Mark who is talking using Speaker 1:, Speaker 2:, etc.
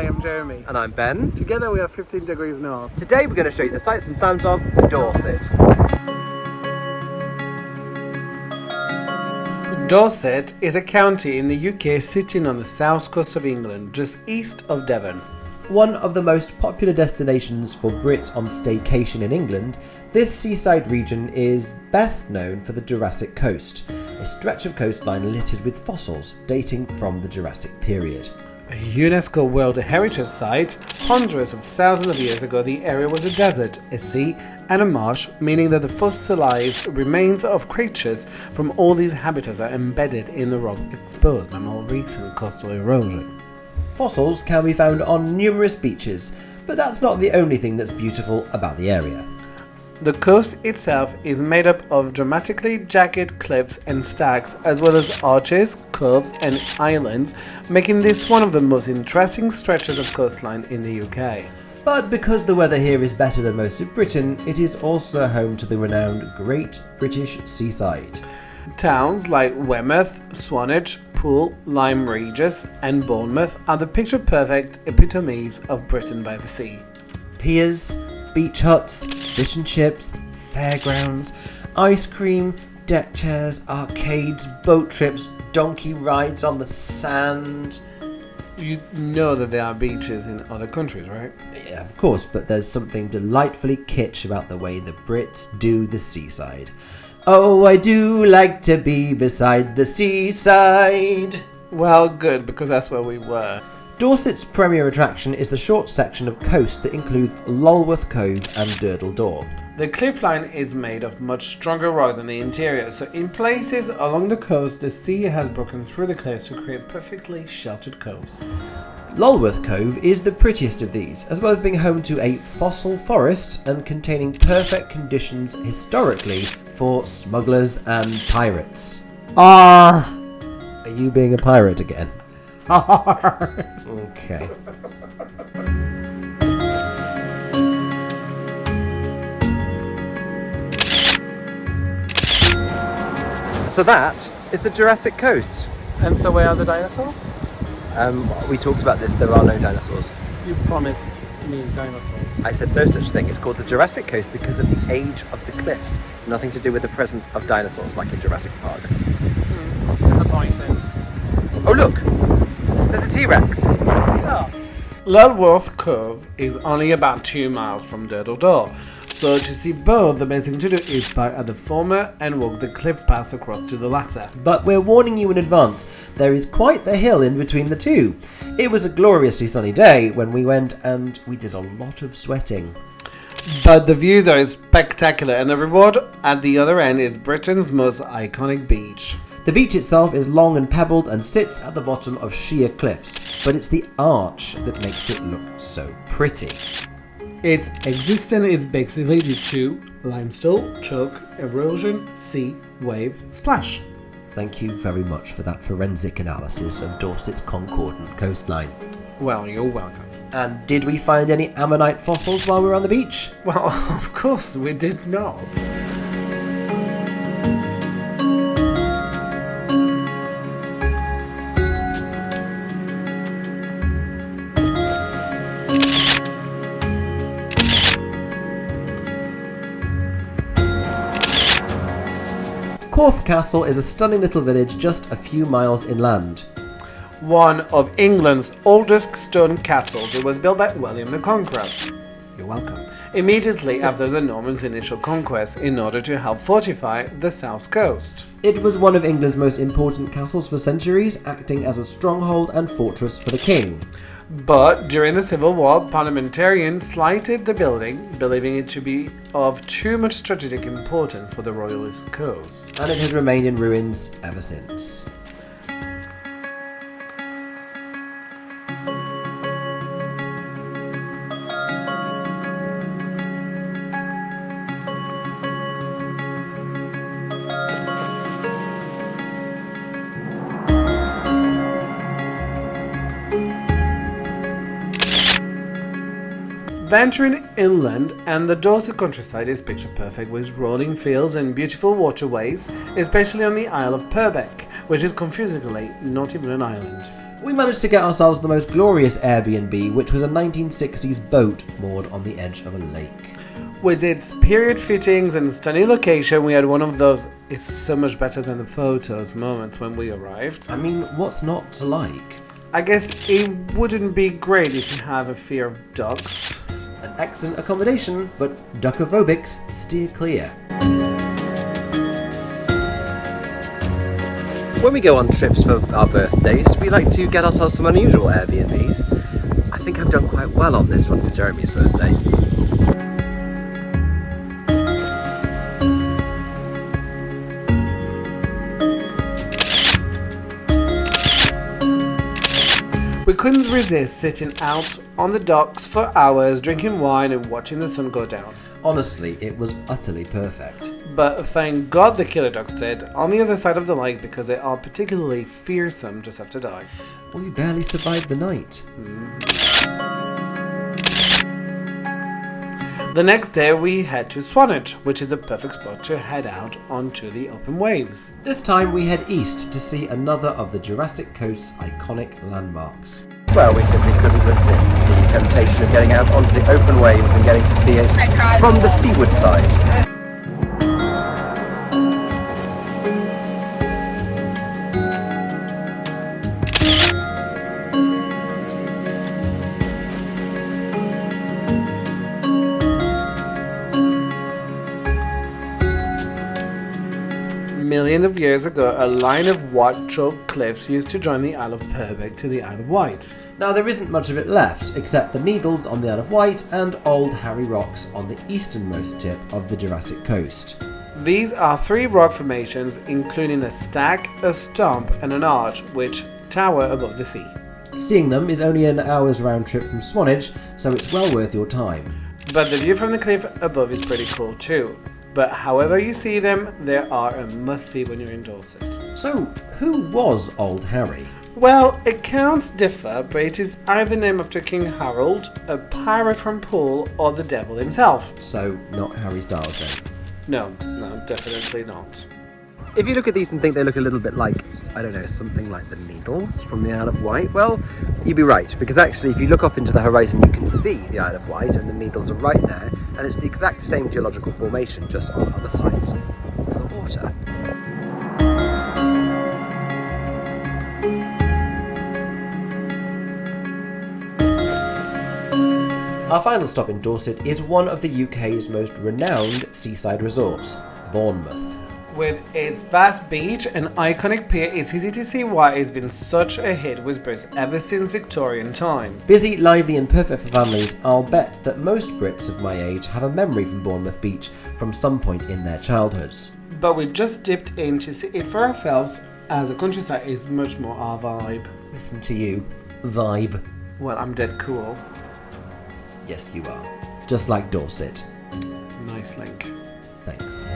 Speaker 1: Hi, I'm Jeremy.
Speaker 2: And I'm Ben.
Speaker 1: Together we are 15 Degrees North.
Speaker 2: Today we're going to show you the sights and sounds of Dorset.
Speaker 1: Dorset is a county in the UK sitting on the south coast of England, just east of Devon.
Speaker 3: One of the most popular destinations for Brits on staycation in England, this seaside region is best known for the Jurassic Coast, a stretch of coastline littered with fossils dating from the Jurassic period.
Speaker 1: A UNESCO World Heritage Site, hundreds of thousands of years ago the area was a desert, a sea and a marsh, meaning that the fossilised remains of creatures from all these habitats are embedded in the rock exposed by more recent coastal erosion.
Speaker 3: Fossils can be found on numerous beaches, but that's not the only thing that's beautiful about the area.
Speaker 1: The coast itself is made up of dramatically jagged cliffs and stacks, as well as arches, coves and islands, making this one of the most interesting stretches of coastline in the UK.
Speaker 3: But because the weather here is better than most of Britain, it is also home to the renowned Great British Seaside.
Speaker 1: Towns like Weymouth, Swanage, Poole, Lyme Regis and Bournemouth are the picture-perfect epitomes of Britain by the sea.
Speaker 3: Piers, beach huts, fish and chips, fairgrounds, ice cream, deck chairs, arcades, boat trips, donkey rides on the sand.
Speaker 1: You know that there are beaches in other countries, right?
Speaker 3: Yeah, of course, but there's something delightfully kitsch about the way the Brits do the seaside. Oh, I do like to be beside the seaside.
Speaker 1: Well, good, because that's where we were.
Speaker 3: Dorset's premier attraction is the short section of coast that includes Lulworth Cove and Durdle Door.
Speaker 1: The cliffline is made of much stronger rock than the interior, so in places along the coast the sea has broken through the cliffs to create perfectly sheltered coves.
Speaker 3: Lulworth Cove is the prettiest of these, as well as being home to a fossil forest and containing perfect conditions historically for smugglers and pirates.
Speaker 1: Are
Speaker 3: you being a pirate again? Okay.
Speaker 2: So that is the Jurassic Coast.
Speaker 1: And so where are the dinosaurs?
Speaker 2: We talked about this, there are no dinosaurs.
Speaker 1: You promised me dinosaurs.
Speaker 2: I said no such thing. It's called the Jurassic Coast because of the age of the cliffs. Nothing to do with the presence of dinosaurs like in Jurassic Park.
Speaker 1: Disappointing.
Speaker 2: Oh look! There's a T-Rex!
Speaker 1: Yeah. Lulworth Cove is only about 2 miles from Durdle Door, so to see both the best thing to do is park at the former and walk the cliff path across to the latter.
Speaker 3: But we're warning you in advance, there is quite the hill in between the two. It was a gloriously sunny day when we went and we did a lot of sweating.
Speaker 1: But the views are spectacular and the reward at the other end is Britain's most iconic beach.
Speaker 3: The beach itself is long and pebbled and sits at the bottom of sheer cliffs, but it's the arch that makes it look so pretty.
Speaker 1: Its existence is basically due to limestone, chalk, erosion, sea, wave, splash.
Speaker 3: Thank you very much for that forensic analysis of Dorset's concordant coastline.
Speaker 1: Well, you're welcome.
Speaker 3: And did we find any ammonite fossils while we were on the beach?
Speaker 1: Well, of course we did not.
Speaker 3: Corfe Castle is a stunning little village just a few miles inland.
Speaker 1: One of England's oldest stone castles, it was built by William the Conqueror. You're welcome. Immediately after the Normans' initial conquest in order to help fortify the south coast.
Speaker 3: It was one of England's most important castles for centuries, acting as a stronghold and fortress for the king.
Speaker 1: But during the Civil War, parliamentarians slighted the building, believing it to be of too much strategic importance for the royalist cause.
Speaker 3: And it has remained in ruins ever since.
Speaker 1: Venturing inland and the Dorset countryside is picture perfect with rolling fields and beautiful waterways, especially on the Isle of Purbeck, which is confusingly not even an island.
Speaker 3: We managed to get ourselves the most glorious Airbnb, which was a 1960s boat moored on the edge of a lake.
Speaker 1: With its period fittings and stunning location, we had one of those "it's so much better than the photos" moments when we arrived.
Speaker 3: I mean, what's not to like?
Speaker 1: I guess it wouldn't be great if you have a fear of ducks.
Speaker 3: An excellent accommodation, but duckophobics steer clear.
Speaker 2: When we go on trips for our birthdays, we like to get ourselves some unusual Airbnbs. I think I've done quite well on this one for Jérémy's birthday.
Speaker 1: We couldn't resist sitting out on the docks for hours, drinking wine and watching the sun go down.
Speaker 3: Honestly, it was utterly perfect.
Speaker 1: But thank God the killer ducks did on the other side of the lake, because they are particularly fearsome just after dark.
Speaker 3: We barely survived the night.
Speaker 1: The next day we head to Swanage, which is a perfect spot to head out onto the open waves.
Speaker 3: This time we head east to see another of the Jurassic Coast's iconic landmarks.
Speaker 2: Well, we simply couldn't resist the temptation of getting out onto the open waves and getting to see it from the seaward side.
Speaker 1: Millions of years ago, a line of white-chalk cliffs used to join the Isle of Purbeck to the Isle of Wight.
Speaker 3: Now there isn't much of it left, except the Needles on the Isle of Wight and Old Harry Rocks on the easternmost tip of the Jurassic Coast.
Speaker 1: These are three rock formations, including a stack, a stump and an arch, which tower above the sea.
Speaker 3: Seeing them is only an hour's round trip from Swanage, so it's well worth your time.
Speaker 1: But the view from the cliff above is pretty cool too. But however you see them, they are a must-see when you're in Dorset.
Speaker 3: So, who was Old Harry?
Speaker 1: Well, accounts differ, but it is either named after King Harold, a pirate from Poole, or the devil himself.
Speaker 3: So, not Harry Styles then?
Speaker 1: No, definitely not.
Speaker 2: If you look at these and think they look a little bit like, I don't know, something like the Needles from the Isle of Wight, well, you'd be right, because actually if you look off into the horizon you can see the Isle of Wight and the Needles are right there, and it's the exact same geological formation, just on other sides of the water.
Speaker 3: Our final stop in Dorset is one of the UK's most renowned seaside resorts, Bournemouth.
Speaker 1: With its vast beach and iconic pier, it's easy to see why it's been such a hit with Brits ever since Victorian times.
Speaker 3: Busy, lively and perfect for families, I'll bet that most Brits of my age have a memory from Bournemouth Beach from some point in their childhoods.
Speaker 1: But we just dipped in to see it for ourselves, as the countryside is much more our vibe.
Speaker 3: Listen to you. Vibe.
Speaker 1: Well, I'm dead cool.
Speaker 3: Yes, you are. Just like Dorset.
Speaker 1: Nice link.
Speaker 3: Thanks.